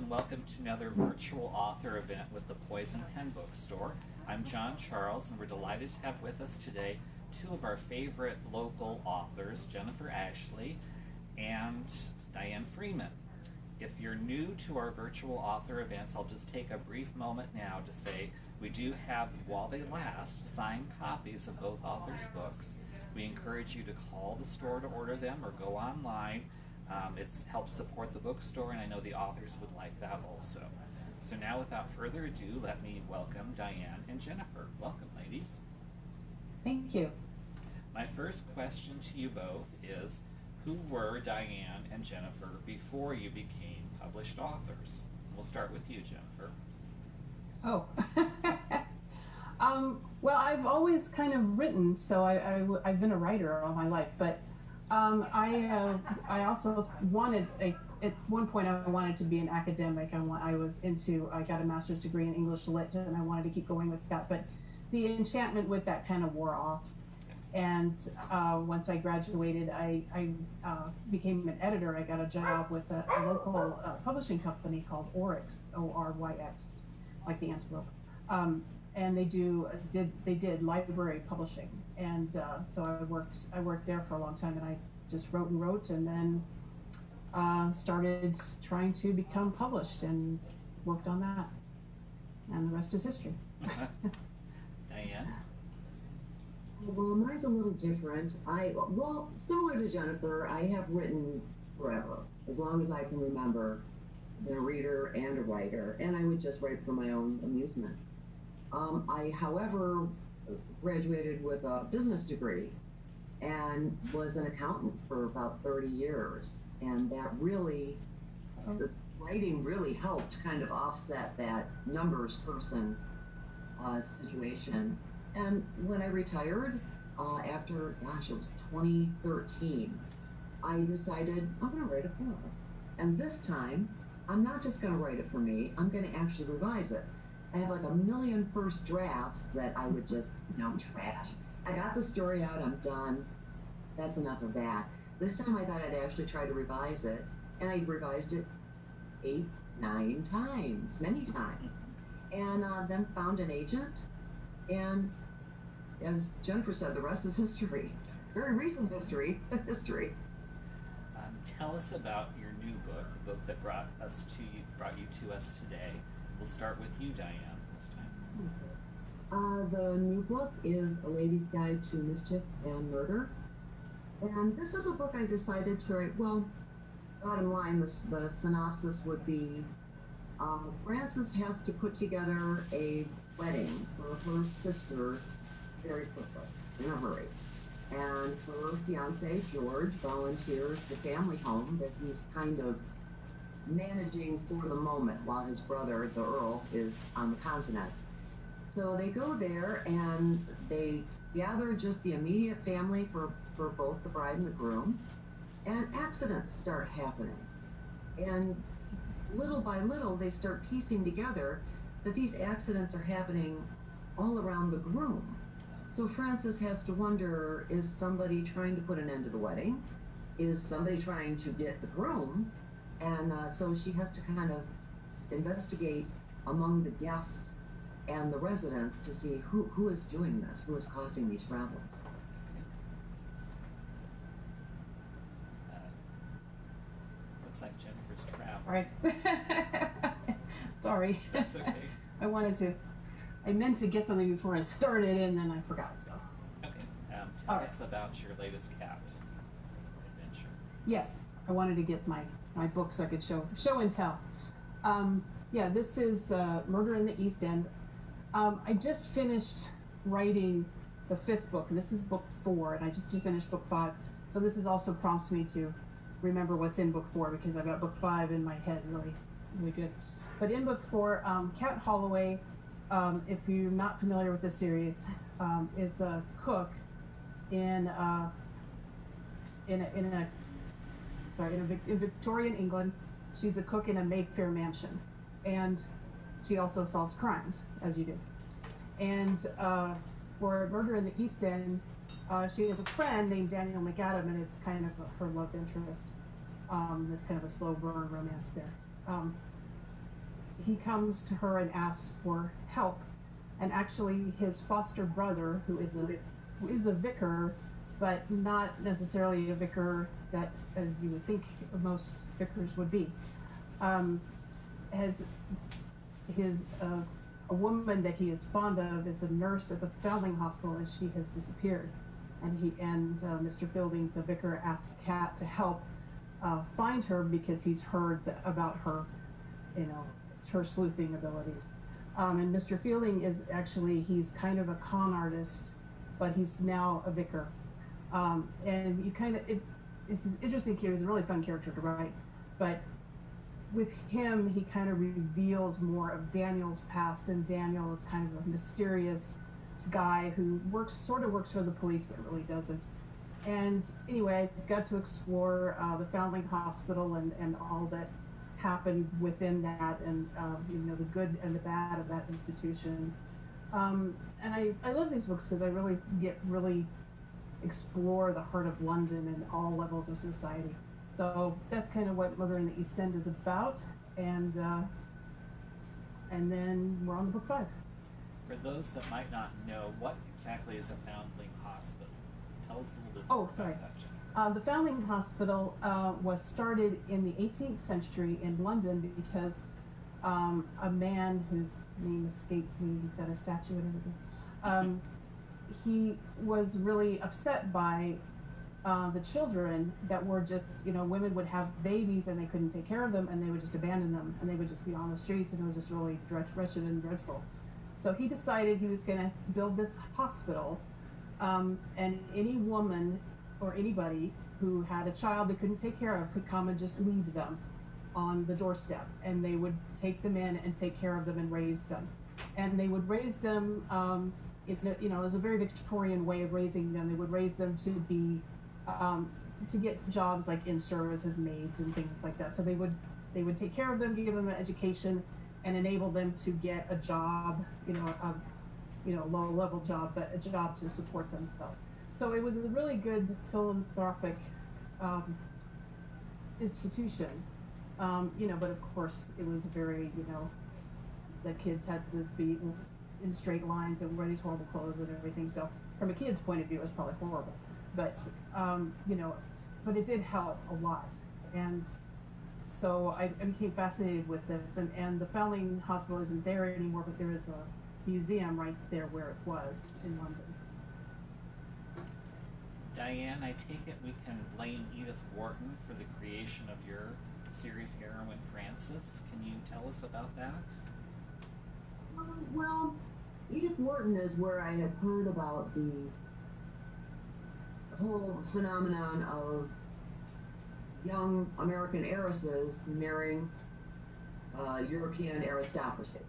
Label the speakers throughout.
Speaker 1: and welcome to another virtual author event with the Poison Pen Bookstore. I'm John Charles, and we're delighted to have with us today two of our favorite local authors, Jennifer Ashley and Dianne Freeman. If you're new to our virtual author events, I'll just take a brief moment now to say we do have, while they last, signed copies of both authors' books. We encourage you to call the store to order them or go online. It helps support the bookstore, and I know the authors would like that also. So now, without further ado, let me welcome Dianne and Jennifer. Welcome, ladies.
Speaker 2: Thank you.
Speaker 1: My first question to you both is, who were Dianne and Jennifer before you became published authors? We'll start with you, Jennifer.
Speaker 2: Oh. Well, I've always kind of written, so I've been a writer all my life, but I also wanted, at one point I wanted to be an academic. I got a master's degree in English Lit, and I wanted to keep going with that, but the enchantment with that kind of wore off. And once I graduated, I became an editor. I got a job with a local publishing company called Oryx, Oryx, like the antelope. And they did library publishing, and so I worked there for a long time, and I just wrote, and then started trying to become published, and worked on that, and the rest is history.
Speaker 1: Dianne?
Speaker 3: Well, mine's a little different. Well, similar to Jennifer, I have written forever, as long as I can remember. Been a reader and a writer, and I would just write for my own amusement. I, however, graduated with a business degree and was an accountant for about 30 years. And that really, the writing really helped kind of offset that numbers person situation. And when I retired, after, gosh, it was 2013, I decided I'm going to write a book. And this time, I'm not just going to write it for me, I'm going to actually revise it. I have like a million first drafts that I would just, trash. I got the story out, I'm done. That's enough of that. This time I thought I'd actually try to revise it, and I revised it 8, 9 times, many times. And then found an agent, and as Jennifer said, the rest is history. Very recent history.
Speaker 1: Tell us about your new book, the book that brought you to us today. We'll start with you, Dianne, this time.
Speaker 3: The new book is A Lady's Guide to Mischief and Murder. And this is a book I decided to write. Well, bottom line, the synopsis would be Frances has to put together a wedding for her sister very quickly, in a hurry. And her fiance, George, volunteers the family home that he's kind of managing for the moment while his brother, the Earl, is on the continent. So they go there and they gather just the immediate family for both the bride and the groom, and accidents start happening. And little by little, they start piecing together that these accidents are happening all around the groom. So Frances has to wonder, is somebody trying to put an end to the wedding? Is somebody trying to get the groom? And so she has to kind of investigate among the guests and the residents to see who is doing this, who is causing these problems.
Speaker 1: Looks like Jennifer's travel.
Speaker 2: Right. Sorry.
Speaker 1: That's okay.
Speaker 2: I meant to get something before I started, and then I forgot, so.
Speaker 1: Okay. Tell us about your latest cat adventure.
Speaker 2: Yes, I wanted to get my book so I could show and tell. This is Murder in the East End. I just finished writing the 5th book, and this is book 4, and I just finished book 5. So this is also prompts me to remember what's in book 4, because I've got book 5 in my head really, really good. But in book 4, Cat Holloway, if you're not familiar with this series, is a cook in Victorian England. She's a cook in a Mayfair mansion, and she also solves crimes, as you do. And for Murder in the East End, she has a friend named Daniel McAdam, and it's kind of her love interest. There's kind of a slow burn romance there. he comes to her and asks for help. And actually, his foster brother, who is a vicar, but not necessarily a vicar that, as you would think most vicars would be, has a woman that he is fond of is a nurse at the Foundling Hospital, and she has disappeared. And Mr. Fielding, the vicar, asks Kat to help find her because he's heard about her, her sleuthing abilities. And Mr. Fielding is actually, he's kind of a con artist, but he's now a vicar. And you kind of, it's an interesting character. He's a really fun character to write. But with him, he kind of reveals more of Daniel's past, and Daniel is kind of a mysterious guy who sort of works for the police, but really doesn't. And anyway, I got to explore the Foundling Hospital and all that happened within that, and the good and the bad of that institution. And I love these books because I really explore the heart of London and all levels of society. So that's kind of what Murder in the East End is about, and then we're on to book 5.
Speaker 1: For those that might not know, what exactly is a foundling hospital? Tell us a little bit
Speaker 2: Oh,
Speaker 1: more
Speaker 2: sorry.
Speaker 1: about that, Jennifer.
Speaker 2: The Foundling Hospital was started in the 18th century in London because a man whose name escapes me, he's got a statue and everything, he was really upset by the children that were just, women would have babies and they couldn't take care of them, and they would just abandon them, and they would just be on the streets, and it was just really wretched and dreadful. So he decided he was going to build this hospital, and any woman or anybody who had a child they couldn't take care of could come and just leave them on the doorstep, and they would take them in and take care of them and raise them. And they would raise them, it was a very Victorian way of raising them. They would raise them to be, to get jobs like in service as maids and things like that. So they would take care of them, give them an education, and enable them to get a job, low level job, but a job to support themselves. So it was a really good philanthropic institution, but of course it was very, the kids had to be in straight lines and wear these horrible clothes and everything. So from a kid's point of view, it was probably horrible, but but it did help a lot. And so I became fascinated with this, and the Foundling Hospital isn't there anymore, but there is a museum right there where it was in London.
Speaker 1: Dianne, I take it we can blame Edith Wharton for the creation of your series heroine, Frances. Can you tell us about that?
Speaker 3: Well, Edith Wharton is where I had heard about the whole phenomenon of young American heiresses marrying European aristocracy.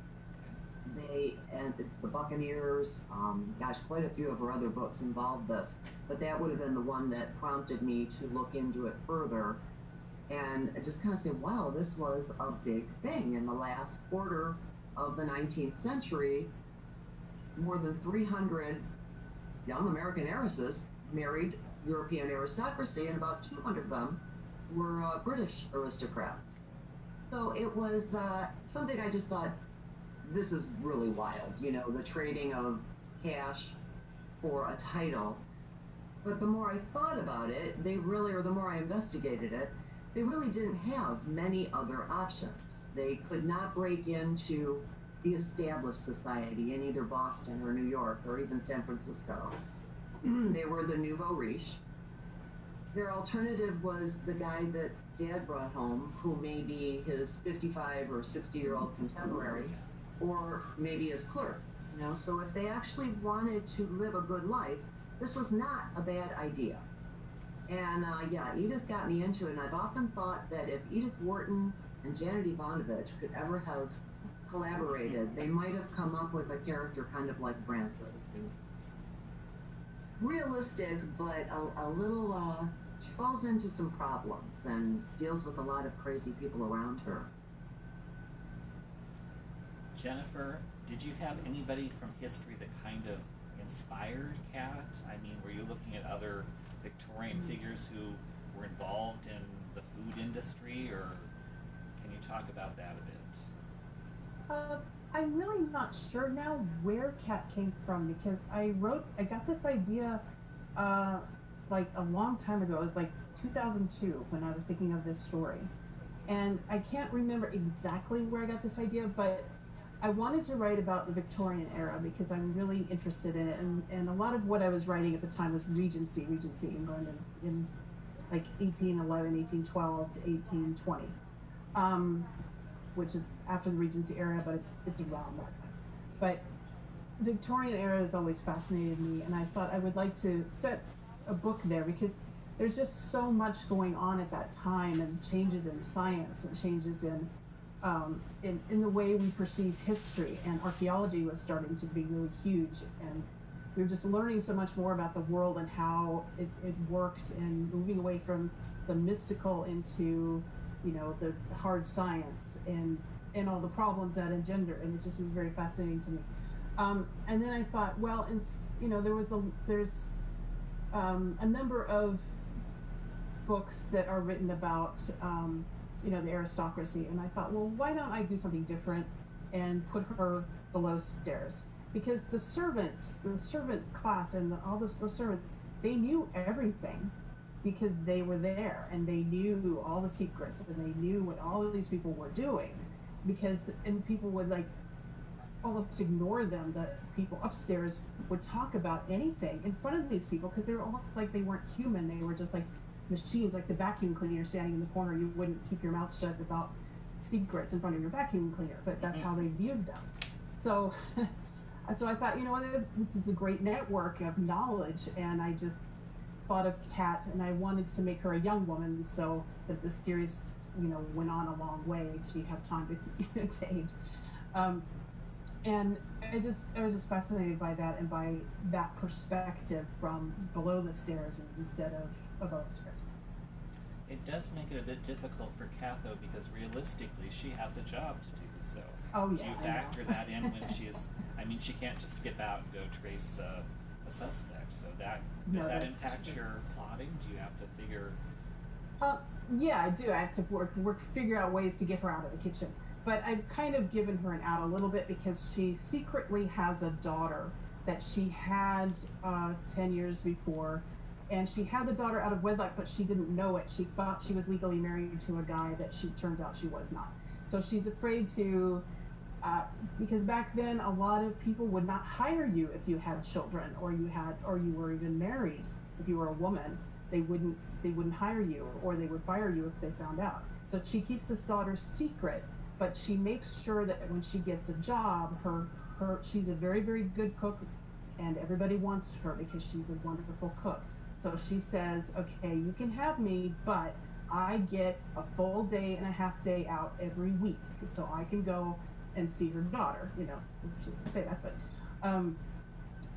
Speaker 3: They and the Buccaneers, quite a few of her other books involved this, but that would have been the one that prompted me to look into it further and just kind of say, wow, this was a big thing in the last quarter of the 19th century. More than 300 young American heiresses married European aristocracy, and about 200 of them were British aristocrats. So it was something I just thought, this is really wild, the trading of cash for a title. But the more I thought about it, the more I investigated it, they really didn't have many other options. They could not break into the established society in either Boston or New York or even San Francisco. They were the nouveau riche. Their alternative was the guy that Dad brought home, who may be his 55 or 60-year-old contemporary, or maybe his clerk. So if they actually wanted to live a good life, this was not a bad idea. And Edith got me into it, and I've often thought that if Edith Wharton and Janet Ivanovich could ever have collaborated, they might have come up with a character kind of like Frances. Realistic, but a little, she falls into some problems and deals with a lot of crazy people around her.
Speaker 1: Jennifer, did you have anybody from history that kind of inspired Kat? I mean, were you looking at other Victorian figures who were involved in the food industry, or can you talk about that a bit?
Speaker 2: Uh, I'm really not sure now where Cat came from because I got this idea uh, like a long time ago. It was like 2002 when I was thinking of this story. And I can't remember exactly where I got this idea, but I wanted to write about the Victorian era because I'm really interested in it. And a lot of what I was writing at the time was Regency England in like 1811, 1812 to 1820. Which is after the Regency era, but it's around that time. But Victorian era has always fascinated me, and I thought I would like to set a book there because there's just so much going on at that time, and changes in science and changes in the way we perceive history, and archaeology was starting to be really huge, and we were just learning so much more about the world and how it worked, and moving away from the mystical into the hard science and all the problems that engender, and it just was very fascinating to me. And then I thought, well, there's a number of books that are written about the aristocracy, and I thought, well, why don't I do something different and put her below stairs, because the servant class and the servants, they knew everything because they were there and they knew all the secrets and they knew what all of these people were doing, and people would like almost ignore them. The people upstairs would talk about anything in front of these people because they were almost like they weren't human. They were just like machines, like the vacuum cleaner standing in the corner. You wouldn't keep your mouth shut about secrets in front of your vacuum cleaner, but that's how they viewed them. So so I thought, what, this is a great network of knowledge, and I just thought of Kat, and I wanted to make her a young woman so that the series, went on a long way. She'd have time to age. And I was just fascinated by that, and by that perspective from below the stairs instead of above the stairs.
Speaker 1: It does make it a bit difficult for Kat, though, because realistically she has a job to do. So
Speaker 2: Oh,
Speaker 1: do
Speaker 2: yeah,
Speaker 1: you
Speaker 2: I
Speaker 1: factor
Speaker 2: know.
Speaker 1: that in when she's? I mean, she can't just skip out and go trace a suspect. So
Speaker 2: No,
Speaker 1: does that
Speaker 2: that's
Speaker 1: impact
Speaker 2: true.
Speaker 1: your plotting? Do you have to figure?
Speaker 2: Uh, yeah, I do. I have to figure out ways to get her out of the kitchen. But I've kind of given her an out a little bit because she secretly has a daughter that she had 10 years before. And she had the daughter out of wedlock, but she didn't know it. She thought she was legally married to a guy that turns out she was not. So she's afraid to, because back then a lot of people would not hire you if you had children, or you were even married. If you were a woman, they wouldn't hire you, or they would fire you if they found out. So she keeps this daughter secret, but she makes sure that when she gets a job, she's a very, very good cook, and everybody wants her because she's a wonderful cook. So she says, okay, you can have me, but I get a full day and a half day out every week, so I can go and see her daughter. She didn't say that, but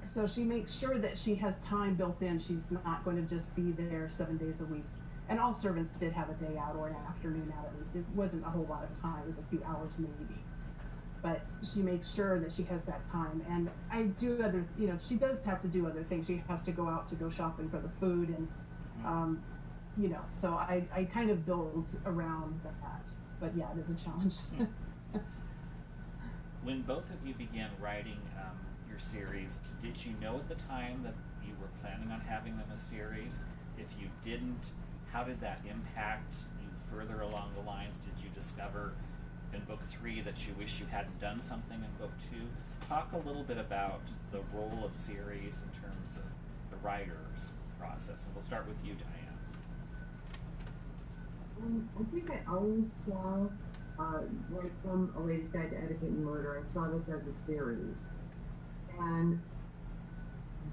Speaker 2: so she makes sure that she has time built in. She's not going to just be there 7 days a week. And all servants did have a day out or an afternoon out at least. It wasn't a whole lot of time. It was a few hours maybe. But she makes sure that she has that time. And I do other, she does have to do other things. She has to go out to go shopping for the food, and so I kind of build around that. But yeah, it is a challenge.
Speaker 1: When both of you began writing your series, did you know at the time that you were planning on having them a series? If you didn't, how did that impact you further along the lines? Did you discover in book 3 that you wish you hadn't done something in book 2? Talk a little bit about the role of series in terms of the writer's process, and we'll start with you, Dianne.
Speaker 3: I think I always saw, right from A Lady's Guide to Etiquette and Murder, I saw this as a series. And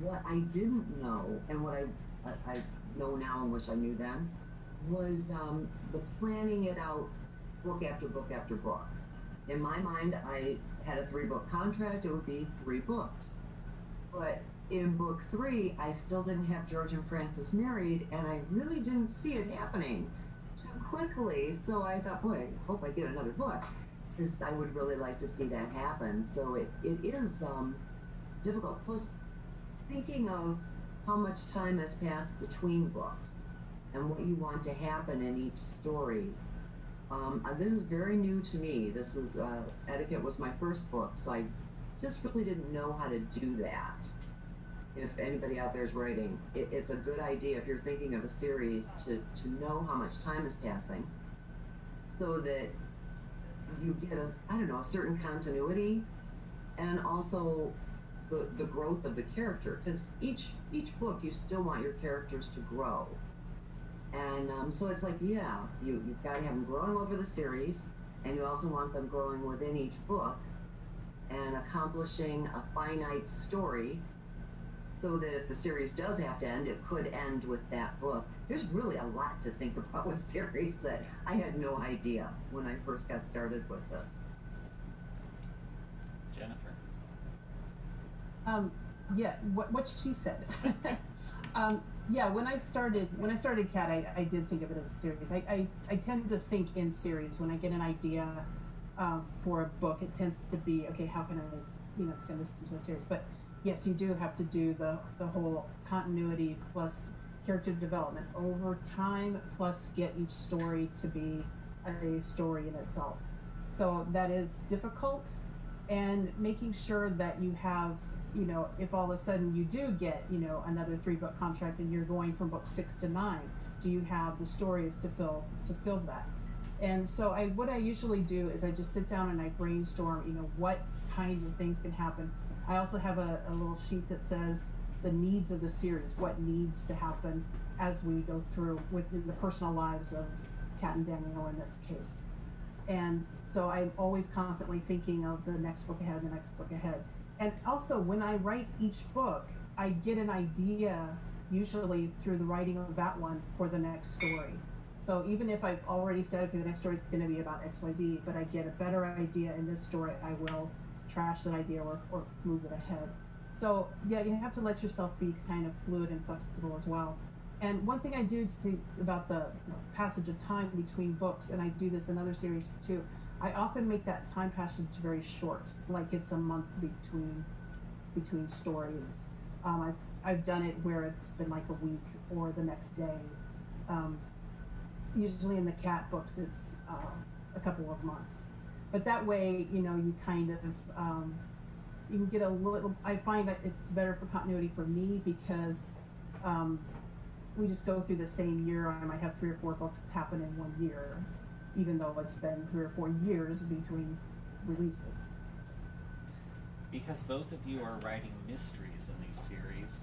Speaker 3: what I didn't know, and what I know now and wish I knew then, was the planning it out book after book after book. In my mind, I had a 3-book contract. It would be 3 books. But in book 3, I still didn't have George and Frances married, and I really didn't see it happening too quickly. So I thought, boy, I hope I get another book, because I would really like to see that happen. So it is difficult. Plus, thinking of how much time has passed between books and what you want to happen in each story, This is very new to me. This is Etiquette was my first book, so I just really didn't know how to do that. If anybody out there is writing, it's a good idea if you're thinking of a series to know how much time is passing, so that you get a certain continuity, and also the growth of the character, because each book you still want your characters to grow. And so it's like, yeah, you've got to have them growing over the series, and you also want them growing within each book and accomplishing a finite story, so that if the series does have to end, it could end with that book. There's really a lot to think about with series that I had no idea when I first got started with this.
Speaker 1: Jennifer?
Speaker 2: Yeah, what she said. Yeah, when I started CAT, I did think of it as a series. I tend to think in series. When I get an idea for a book, it tends to be, okay, how can I extend this into a series? But yes, you do have to do the whole continuity plus character development over time, plus get each story to be a story in itself. So that is difficult, and making sure that you have, if all of a sudden you do get, another 3-book contract and you're going from book 6 to 9, do you have the stories to fill that? And so what I usually do is I just sit down and I brainstorm, what kinds of things can happen. I also have a little sheet that says the needs of the series, what needs to happen as we go through within the personal lives of Kat and Danielle in this case. And so I'm always constantly thinking of the next book ahead, the next book ahead. And also, when I write each book, I get an idea, usually through the writing of that one, for the next story. So even if I've already said, okay, the next story is going to be about XYZ, but I get a better idea in this story, I will trash that idea or move it ahead. So yeah, you have to let yourself be kind of fluid and flexible as well. And one thing I do to think about the passage of time between books, and I do this in other series too, I often make that time passage very short, like it's a month between stories. I've done it where it's been like a week or the next day. Usually in the Cat books, it's a couple of months. But that way, you kind of you can get a little. I find that it's better for continuity for me, because we just go through the same year. I might have 3 or 4 books happen in one year, even though it's been 3 or 4 years between releases.
Speaker 1: Because both of you are writing mysteries in these series,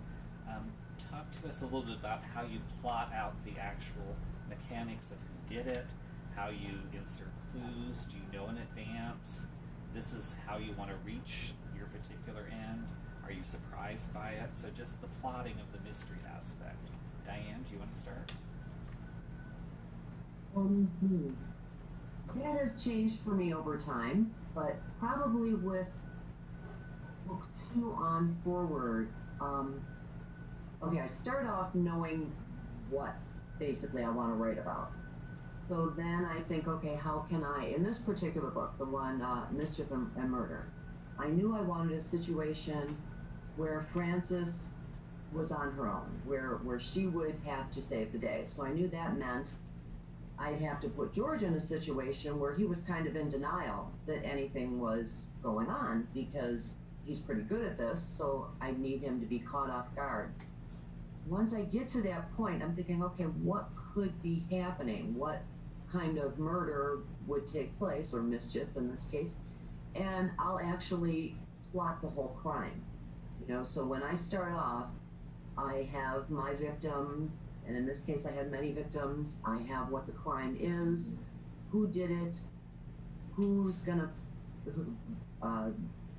Speaker 1: talk to us a little bit about how you plot out the actual mechanics of who did it, how you insert clues, do you know in advance, this is how you want to reach your particular end, are you surprised by it? So just the plotting of the mystery aspect. Dianne, do you want to start?
Speaker 3: That has changed for me over time, but probably with book 2 on forward, okay, I start off knowing what basically I want to write about. So then I think, okay, how can I, in this particular book, the one, Mischief and Murder, I knew I wanted a situation where Frances was on her own, where she would have to save the day. So I knew that meant I'd have to put George in a situation where he was kind of in denial that anything was going on, because he's pretty good at this, so I need him to be caught off guard. Once I get to that point, I'm thinking, okay, what could be happening? What kind of murder would take place, or mischief in this case? And I'll actually plot the whole crime. So when I start off, I have my victim, and in this case I had many victims. I have what the crime is, who did it, who's gonna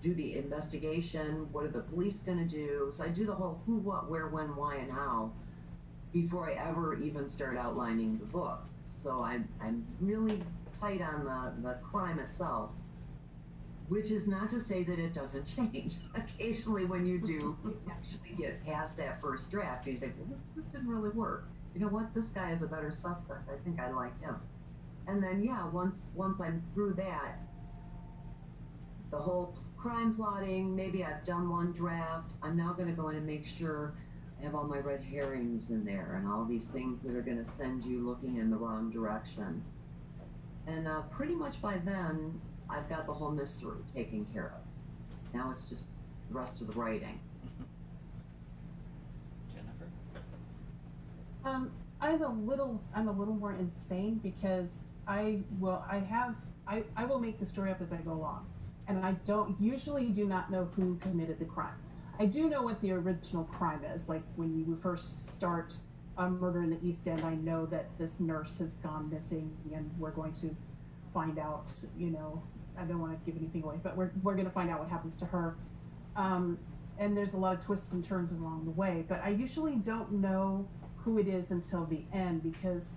Speaker 3: do the investigation, what are the police gonna do. So I do the whole who, what, where, when, why, and how before I ever even start outlining the book. So I'm really tight on the crime itself, which is not to say that it doesn't change. Occasionally when you do actually get past that first draft, you think, well, this didn't really work. You know what, this guy is a better suspect. I think I like him. And then, yeah, once I'm through that, the whole crime plotting, maybe I've done one draft, I'm now going to go in and make sure I have all my red herrings in there and all these things that are going to send you looking in the wrong direction. And pretty much by then, I've got the whole mystery taken care of. Now it's just the rest of the writing.
Speaker 1: Jennifer?
Speaker 2: I'm a little more insane because I will make the story up as I go along, and I usually do not know who committed the crime. I do know what the original crime is. Like when you first start Murder in the East End, I know that this nurse has gone missing, and we're going to find out. You know, I don't want to give anything away, but we're going to find out what happens to her. And there's a lot of twists and turns along the way, but I usually don't know who it is until the end because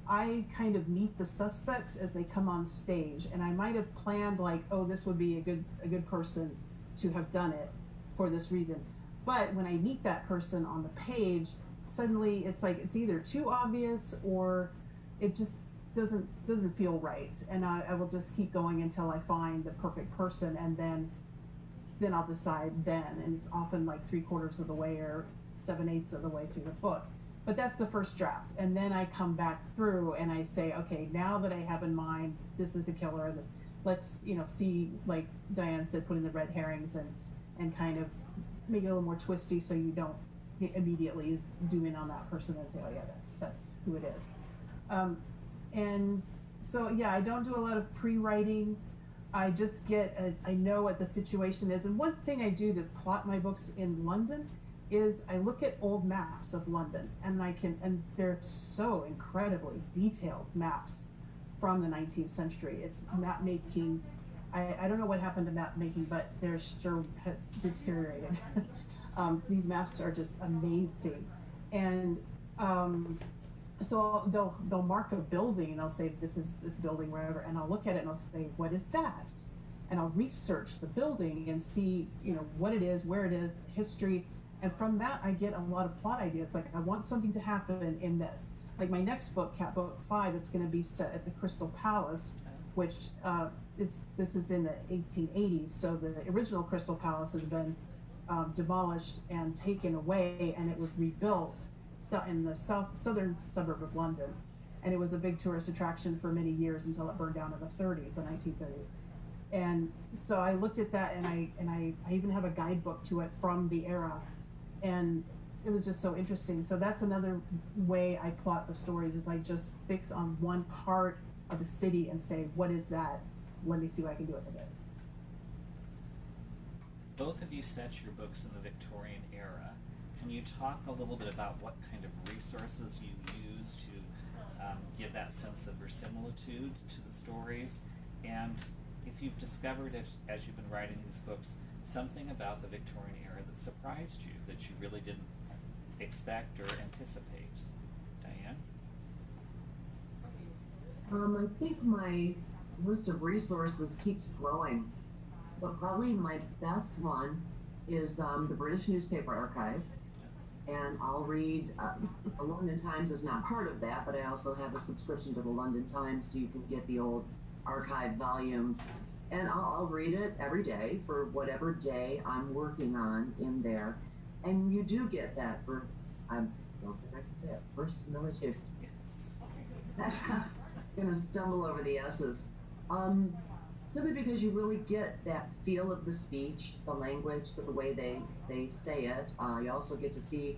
Speaker 2: I kind of meet the suspects as they come on stage, and I might have planned like, oh, this would be a good person to have done it for this reason. But when I meet that person on the page, suddenly it's like it's either too obvious or it just doesn't feel right, and I will just keep going until I find the perfect person, and then I'll decide then, and it's often like 3/4 of the way or 7/8 of the way through the book. But that's the first draft, and then I come back through and I say, okay, now that I have in mind this is the killer, and this, let's see, like Dianne said, put in the red herrings and kind of make it a little more twisty so you don't immediately zoom in on that person and say, oh yeah, that's who it is. And so yeah, I don't do a lot of pre-writing. I just I know what the situation is. And one thing I do to plot my books in London is I look at old maps of London, and they're so incredibly detailed maps from the 19th century. It's map making. I don't know what happened to map making, but they're sure has deteriorated. These maps are just amazing. And so they'll mark a building and they'll say this is this building wherever, and I'll look at it and I'll say, what is that? And I'll research the building and see what it is, where it is, history, and from that I get a lot of plot ideas. Like I want something to happen in this. Like my next book, Cat Book 5, it's going to be set at the Crystal Palace, which this is in the 1880s. So the original Crystal Palace has been demolished and taken away, and it was rebuilt in the southern suburb of London, and it was a big tourist attraction for many years until it burned down in the 30s, the 1930s. And so I looked at that, and I even have a guidebook to it from the era, and it was just so interesting. So that's another way I plot the stories, is I just fix on one part of the city and say, what is that? Let me see what I can do with it.
Speaker 1: Both of you set your books in the Victorian era. Can you talk a little bit about what kind of resources you use to give that sense of verisimilitude to the stories? And if you've discovered, as you've been writing these books, something about the Victorian era that surprised you, that you really didn't expect or anticipate? Dianne?
Speaker 3: I think my list of resources keeps growing, but probably my best one is the British Newspaper Archive. And I'll read, the London Times is not part of that, but I also have a subscription to the London Times, so you can get the old archive volumes. And I'll read it every day for whatever day I'm working on in there. And you do get that I don't think I can say it, verisimilitude.
Speaker 1: Yes.
Speaker 3: I'm going to stumble over the S's. Simply because you really get that feel of the speech, the language, the way they say it. You also get to see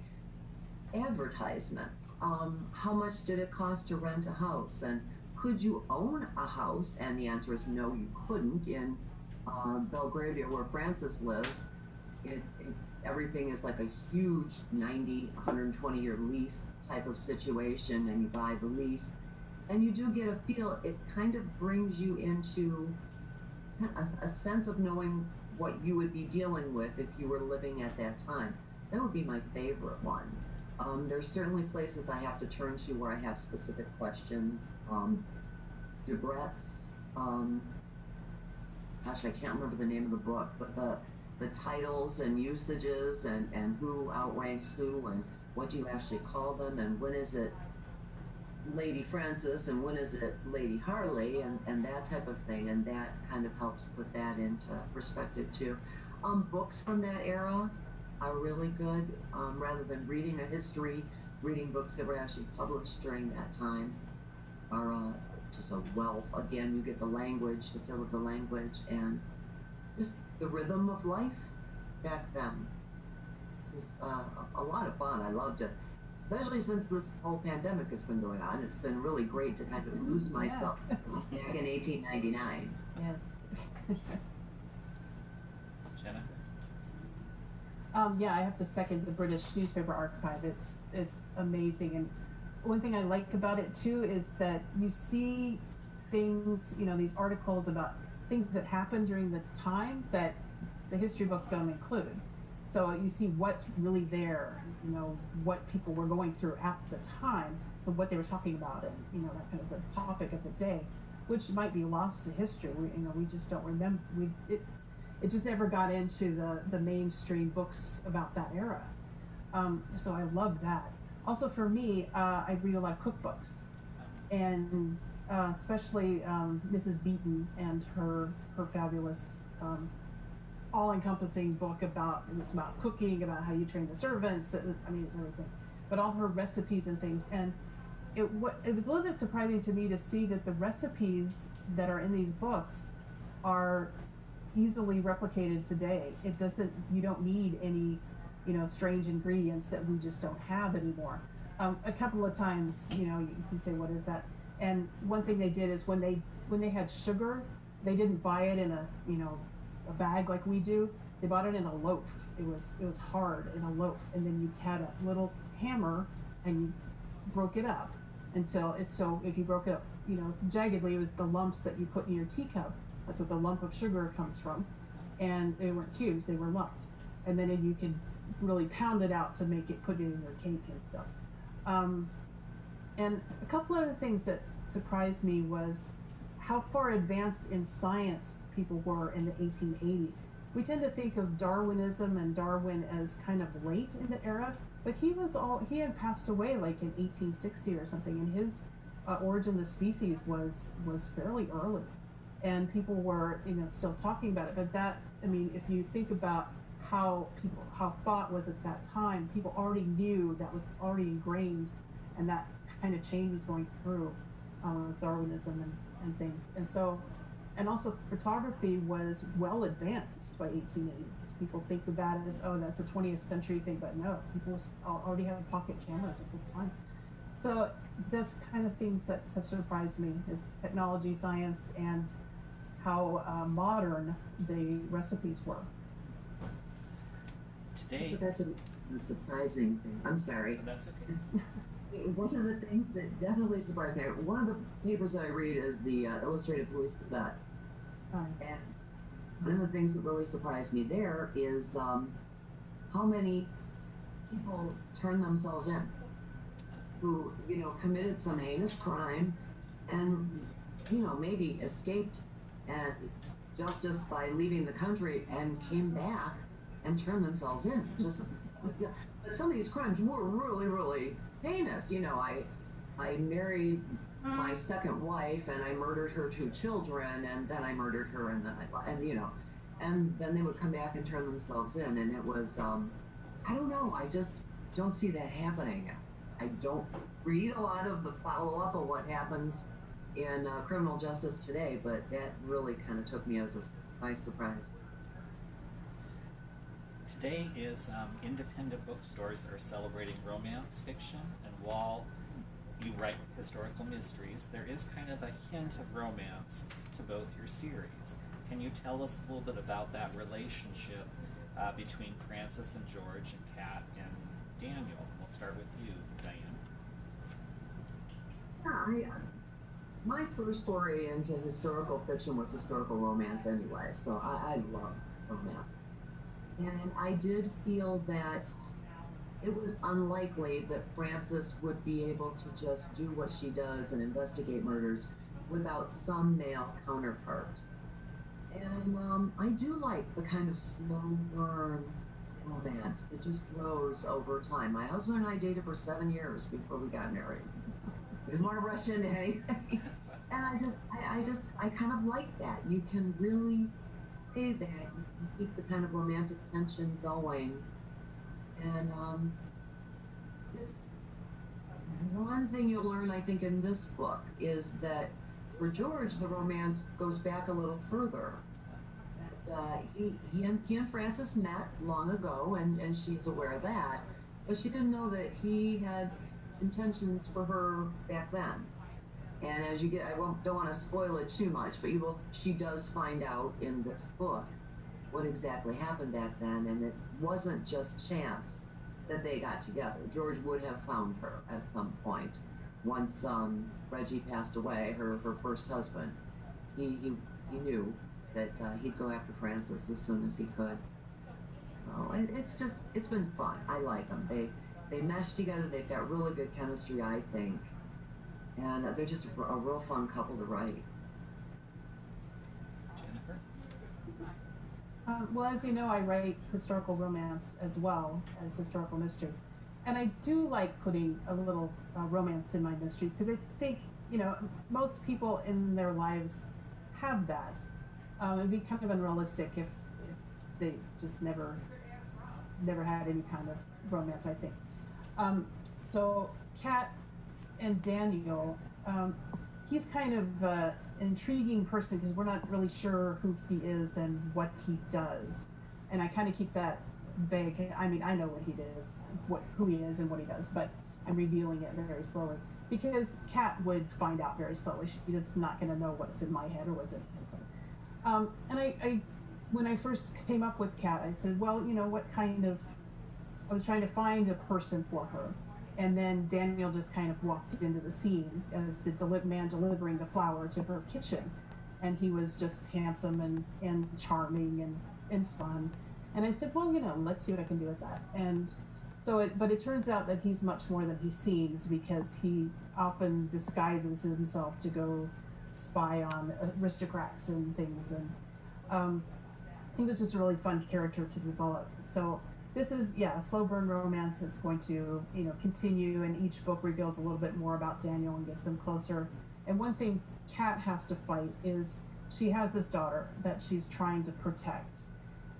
Speaker 3: advertisements. How much did it cost to rent a house? And could you own a house? And the answer is no, you couldn't. In Belgravia, where Francis lives, everything is like a huge 90, 120-year lease type of situation, and you buy the lease. And you do get a feel, it kind of brings you into a sense of knowing what you would be dealing with if you were living at that time. That would be my favorite one. There's certainly places I have to turn to where I have specific questions. Debrett's, gosh, I can't remember the name of the book, but the titles and usages and who outranks who and what do you actually call them, and when is it Lady Frances and when is it Lady Harley, and that type of thing, and that kind of helps put that into perspective too. Books from that era are really good. Rather than reading a history, reading books that were actually published during that time are just a wealth. Again, you get the language, the feel of the language, and just the rhythm of life back then. It was a lot of fun. I loved it, especially since this whole pandemic has been going on. It's been really great to kind of lose myself back in 1899.
Speaker 2: Yes.
Speaker 1: Jennifer?
Speaker 2: Yeah, I have to second the British Newspaper Archive. It's amazing, and one thing I like about it too is that you see things, these articles about things that happened during the time that the history books don't include. So you see what's really there, what people were going through at the time, and what they were talking about, and that kind of the topic of the day, which might be lost to history. We just don't remember. It just never got into the mainstream books about that era. So I love that. Also for me, I read a lot of cookbooks, and especially Mrs. Beeton and her fabulous all-encompassing book it was about cooking, about how you train the servants. It's everything, but all her recipes and things. And it was a little bit surprising to me to see that the recipes that are in these books are easily replicated today. You don't need any, strange ingredients that we just don't have anymore. A couple of times, you say, what is that? And one thing they did is when they had sugar, they didn't buy it in a bag like we do. They bought it in a loaf. It was hard in a loaf, and then you had a little hammer and you broke it up until if you broke it up, jaggedly, it was the lumps that you put in your teacup. That's what the lump of sugar comes from. And they weren't cubes, they were lumps. And then you could really pound it out to put it in your cake and stuff. And a couple other things that surprised me was how far advanced in science people were in the 1880s. We tend to think of Darwinism and Darwin as kind of late in the era, but he had passed away like in 1860 or something, and his Origin of the Species was fairly early. And people were, still talking about it. But if you think about how thought was at that time, people already knew that was already ingrained, and that kind of change was going through Darwinism and things. And also photography was well advanced by 1880. People think about it as, oh, that's a 20th century thing, but no, people already have pocket cameras at the time. So that's kind of things that have surprised me, is technology, science, and how modern the recipes were.
Speaker 1: Today,
Speaker 3: That's a surprising thing. I'm sorry.
Speaker 1: that's okay.
Speaker 3: One of the things that definitely surprised me, one of the papers that I read is the Illustrated Police Gazette. And one of the things that really surprised me there is how many people turn themselves in who, committed some heinous crime and, maybe escaped justice by leaving the country and came back and turned themselves in. But some of these crimes were really, really heinous. I married my second wife, and I murdered her 2 children, and then I murdered her, and then they would come back and turn themselves in, and it was, I don't know, I just don't see that happening. I don't read a lot of the follow-up of what happens in criminal justice today, but that really kind of took me as a nice surprise.
Speaker 1: Today is independent bookstores are celebrating romance fiction, and while you write historical mysteries, there is kind of a hint of romance to both your series. Can you tell us a little bit about that relationship between Francis and George and Kat and Daniel? We'll start with you, Dianne.
Speaker 3: Yeah, my first foray into historical fiction was historical romance anyway, so I love romance. And I did feel that it was unlikely that Frances would be able to just do what she does and investigate murders without some male counterpart. And I do like the kind of slow burn romance that just grows over time. My husband and I dated for 7 years before we got married. We didn't want to rush into anything. And I kind of like that. You can really say that. You can keep the kind of romantic tension going. And it's one thing you'll learn, I think, in this book is that For George, the romance goes back a little further. He and Frances met long ago, and she's aware of that, but she didn't know that he had intentions for her back then. And as you get, don't want to spoil it too much, but she does find out in this book what exactly happened back then, and it wasn't just chance that they got together. George would have found her at some point. Once Reggie passed away, her first husband, he knew that he'd go after Frances as soon as he could. So it's been fun. I like them. They mesh together. They've got really good chemistry, I think, and they're just a real fun couple to write.
Speaker 1: Jennifer?
Speaker 2: Well, as you know, I write historical romance as well as historical mystery. And I do like putting a little romance in my mysteries because I think, most people in their lives have that. It'd be kind of unrealistic if they just never had any kind of romance, I think. So Kat and Daniel, he's kind of an intriguing person because we're not really sure who he is and what he does. And I kind of keep that vague. I mean, I know what he is, who he is and what he does, but I'm revealing it very slowly because Kat would find out very slowly. She's just not going to know what's in my head or what's in his head. And I when I first came up with Kat, I said, well, what kind of, I was trying to find a person for her. And then Daniel just kind of walked into the scene as the man delivering the flour to her kitchen. And he was just handsome and charming and fun. And I said, well, let's see what I can do with that. And so but it turns out that he's much more than he seems because he often disguises himself to go spy on aristocrats and things. And he was just a really fun character to develop. So this is, a slow burn romance that's going to, continue, and each book reveals a little bit more about Daniel and gets them closer. And one thing Kat has to fight is she has this daughter that she's trying to protect.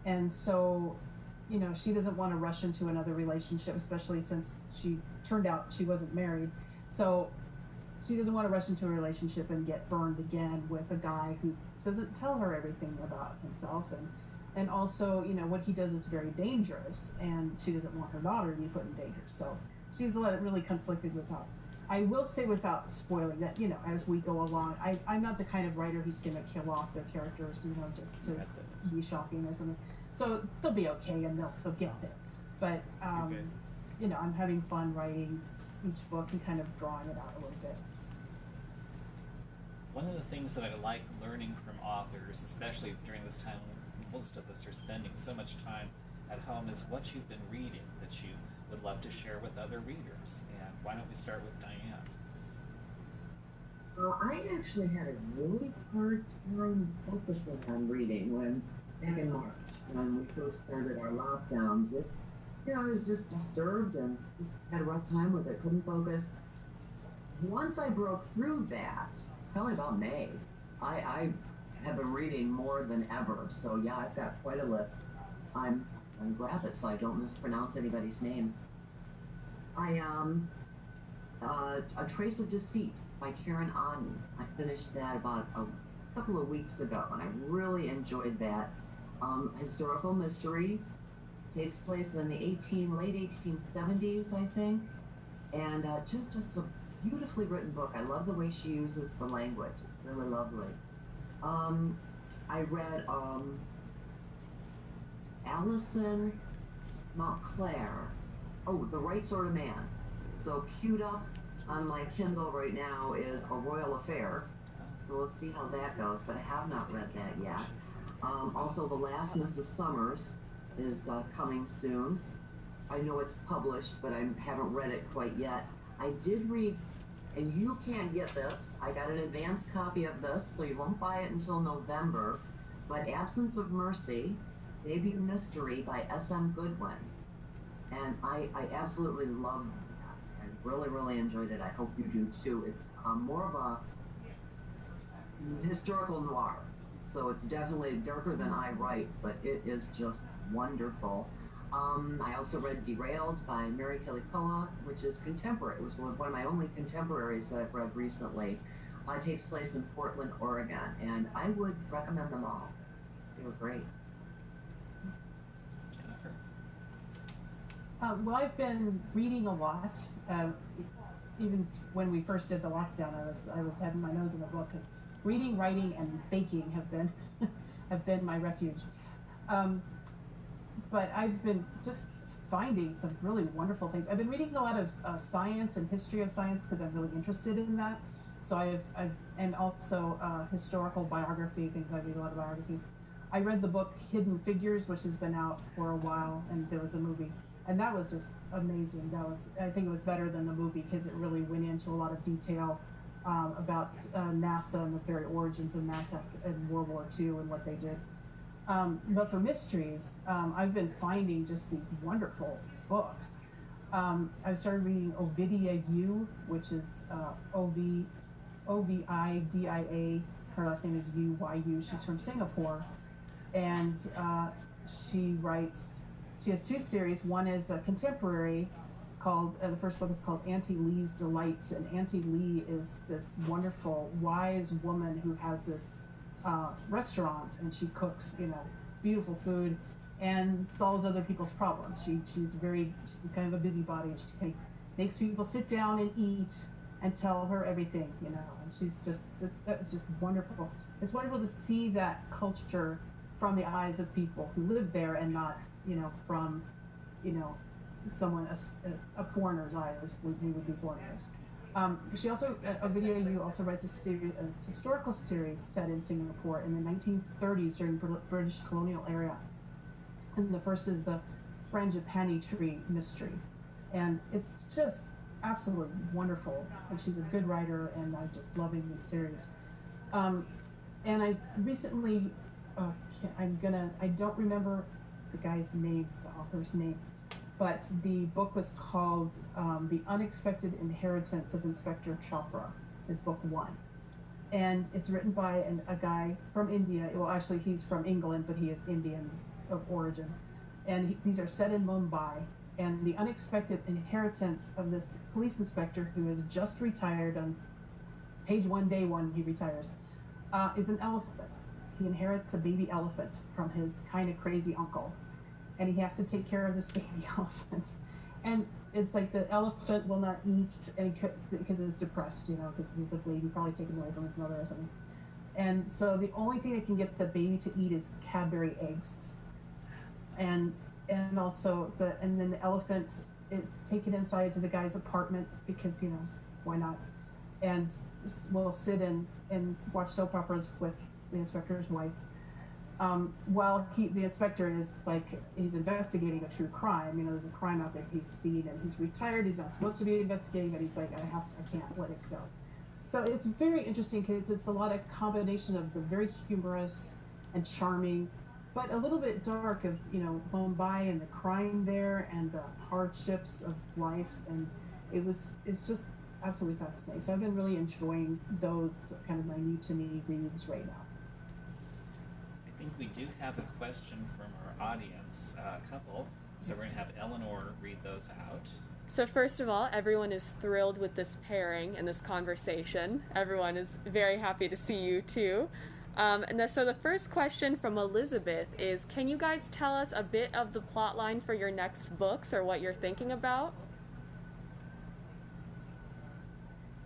Speaker 2: And so, she doesn't want to rush into another relationship, especially since she turned out she wasn't married. So she doesn't want to rush into a relationship and get burned again with a guy who doesn't tell her everything about himself. And also, what he does is very dangerous, and she doesn't want her daughter to be put in danger. So she's really conflicted with that. I will say, without spoiling, that, as we go along, I'm not the kind of writer who's going to kill off their characters, just to be shocking or something. So they'll be okay, and they'll get there. But, I'm having fun writing each book and kind of drawing it out a little bit.
Speaker 1: One of the things that I like learning from authors, especially during this time when most of us are spending so much time at home, is what you've been reading that you would love to share with other readers. And why don't we start with Dianne?
Speaker 3: Well, I actually had a really hard time focusing on reading back in March, when we first started our lockdowns. I was just disturbed and just had a rough time with it, couldn't focus. Once I broke through that, probably about May, I have been reading more than ever. So yeah, I've got quite a list. I'm grab it so I don't mispronounce anybody's name. A Trace of Deceit by Karen Aden. I finished that about a couple of weeks ago, and I really enjoyed that. Historical mystery, takes place in the late 1870s, I think, and just a beautifully written book. I love the way she uses the language. It's really lovely. I read Alison Montclair. Oh, The Right Sort of Man. So queued up on my Kindle right now is A Royal Affair. So we'll see how that goes, but I have not read that yet. Also, The Last Mrs. Summers is coming soon. I know it's published, but I haven't read it quite yet. I did read, and you can't get this, I got an advance copy of this, so you won't buy it until November, but Absence of Mercy, Debut Mystery by S.M. Goodwin. And I absolutely loved that. I really, really enjoyed it. I hope you do too. It's more of a historical noir. So it's definitely darker than I write, but it is just wonderful. I also read Derailed by Mary Kelly Poa, which is contemporary. It was one of my only contemporaries that I've read recently. takes place in Portland, Oregon, and I would recommend them all. They were great.
Speaker 1: Jennifer?
Speaker 2: Well, I've been reading a lot. Even when we first did the lockdown, I was having my nose in the book because reading, writing, and baking have been have been my refuge. But I've been just finding some really wonderful things. I've been reading a lot of science and history of science because I'm really interested in that. So I've and also historical biography things. I read a lot of biographies. I read the book Hidden Figures, which has been out for a while, and there was a movie, and that was just amazing. I think it was better than the movie because it really went into a lot of detail about NASA and the very origins of NASA in World War II and what they did. But for mysteries, I've been finding just these wonderful books. I started reading Ovidia Yu, which is Ovidia. Her last name is Yu. She's from Singapore, and she has two series. One is a contemporary called, the first book is called Auntie Lee's Delights, and Auntie Lee is this wonderful, wise woman who has this restaurant, and she cooks, beautiful food and solves other people's problems. She's kind of a busybody, and she makes people sit down and eat and tell her everything, and that was just wonderful. It's wonderful to see that culture from the eyes of people who live there and not, from, someone, a foreigner's eyes. We would be foreigners. She also, you also writes a historical series set in Singapore in the 1930s during British colonial era. And the first is the Frangipani Tree Mystery. And it's just absolutely wonderful. And she's a good writer, and I'm just loving this series. And I recently, I don't remember the guy's name, the author's name, but the book was called The Unexpected Inheritance of Inspector Chopra, is book one. And it's written by a guy from India. Well, actually, he's from England, but he is Indian of origin. And these are set in Mumbai. And the unexpected inheritance of this police inspector who is just retired on page one, day one, he retires, is an elephant. He inherits a baby elephant from his kind of crazy uncle. And he has to take care of this baby elephant. And it's like the elephant will not eat because it's depressed, because he's a baby, probably taken away from his mother or something. And so the only thing that can get the baby to eat is Cadbury eggs. And also and then the elephant is taken inside to the guy's apartment because, why not? And will sit and watch soap operas with the inspector's wife. While the inspector is he's investigating a true crime. There's a crime out there he's seen, and he's retired. He's not supposed to be investigating, but he's like, I can't let it go. So it's very interesting because it's a lot of combination of the very humorous and charming, but a little bit dark of, Mumbai and the crime there and the hardships of life. And it's just absolutely fascinating. So I've been really enjoying those kind of my new to me reads right now.
Speaker 1: I think we do have a question from our audience, a couple. So we're going to have Eleanor read those out.
Speaker 4: So first of all, everyone is thrilled with this pairing and this conversation. Everyone is very happy to see you too. So the first question from Elizabeth is, can you guys tell us a bit of the plot line for your next books or what you're thinking about?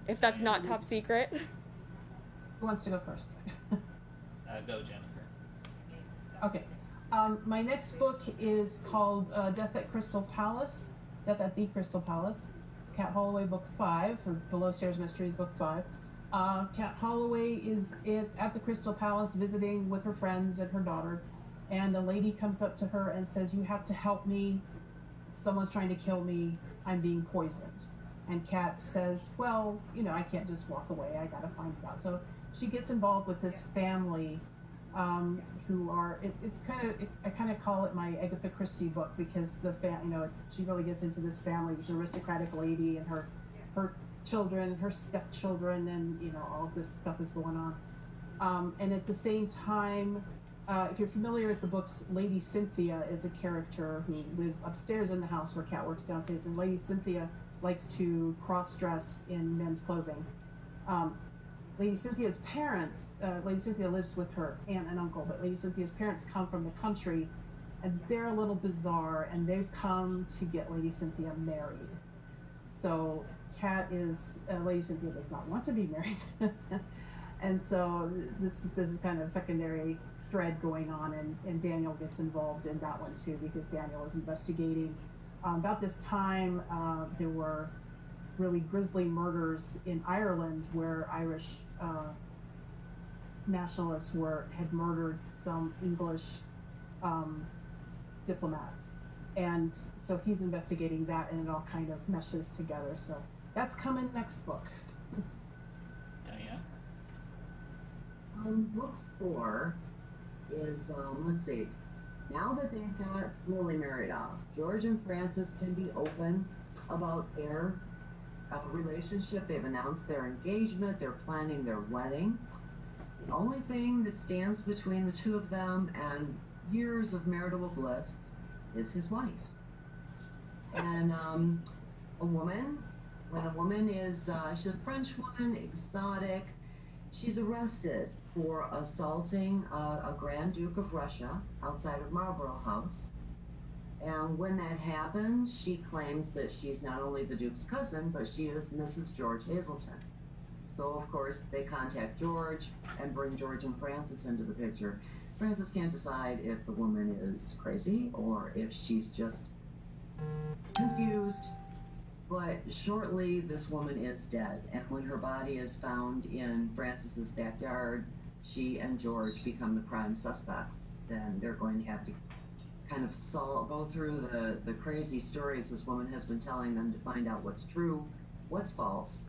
Speaker 4: If that's not top secret.
Speaker 2: Who wants to go first?
Speaker 1: Go, Jennifer.
Speaker 2: Okay. My next book is called Death at the Crystal Palace. It's Kat Holloway, book 5, or Below Stairs Mysteries, book 5. Kat Holloway is at the Crystal Palace visiting with her friends and her daughter, and a lady comes up to her and says, "You have to help me. Someone's trying to kill me. I'm being poisoned." And Kat says, "Well, I can't just walk away. I gotta find it out." So she gets involved with this family who are, I kind of call it my Agatha Christie book because she really gets into this family, this aristocratic lady and her children, her stepchildren, and all of this stuff is going on. And at the same time, if you're familiar with the books, Lady Cynthia is a character who lives upstairs in the house where Kat works downstairs, and Lady Cynthia likes to cross-dress in men's clothing. Lady Cynthia's parents, Lady Cynthia lives with her aunt and uncle, but Lady Cynthia's parents come from the country, and they're a little bizarre, and they've come to get Lady Cynthia married. So Lady Cynthia does not want to be married, and so this is kind of a secondary thread going on, and Daniel gets involved in that one too, because Daniel is investigating. About this time, there were really grisly murders in Ireland where Irish nationalists had murdered some English diplomats, and so he's investigating that, and it all kind of meshes together. So that's coming next book.
Speaker 1: Diane?
Speaker 3: Book 4 is, let's see, now that they've got Lily married off, George and Frances can be open about their relationship. They've announced their engagement, they're planning their wedding. The only thing that stands between the two of them and years of marital bliss is his wife. And when a woman is, she's a French woman, exotic, she's arrested for assaulting a Grand Duke of Russia outside of Marlborough House. And when that happens, she claims that she's not only the Duke's cousin, but she is Mrs. George Hazelton. So, of course, they contact George and bring George and Frances into the picture. Frances can't decide if the woman is crazy or if she's just confused. But shortly, this woman is dead. And when her body is found in Frances's backyard, she and George become the prime suspects. Then they're going to have to kind of go through the crazy stories this woman has been telling them to find out what's true, what's false,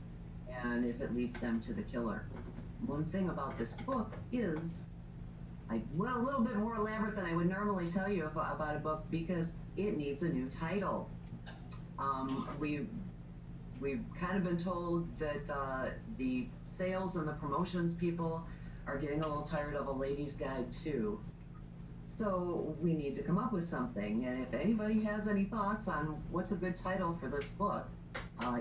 Speaker 3: and if it leads them to the killer. One thing about this book is I went a little bit more elaborate than I would normally tell you about a book because it needs a new title. We've kind of been told that the sales and the promotions people are getting a little tired of a lady's guide too. So we need to come up with something. And if anybody has any thoughts on what's a good title for this book,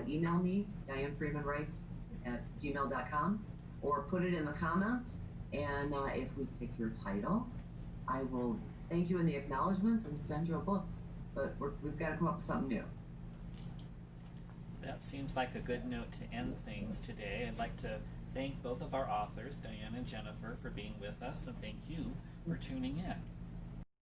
Speaker 3: email me, DianneFreemanWrites@gmail.com, or put it in the comments. And if we pick your title, I will thank you in the acknowledgments and send you a book. But we've got to come up with something new.
Speaker 1: That seems like a good note to end things today. I'd like to thank both of our authors, Diane and Jennifer, for being with us, and thank you for tuning in.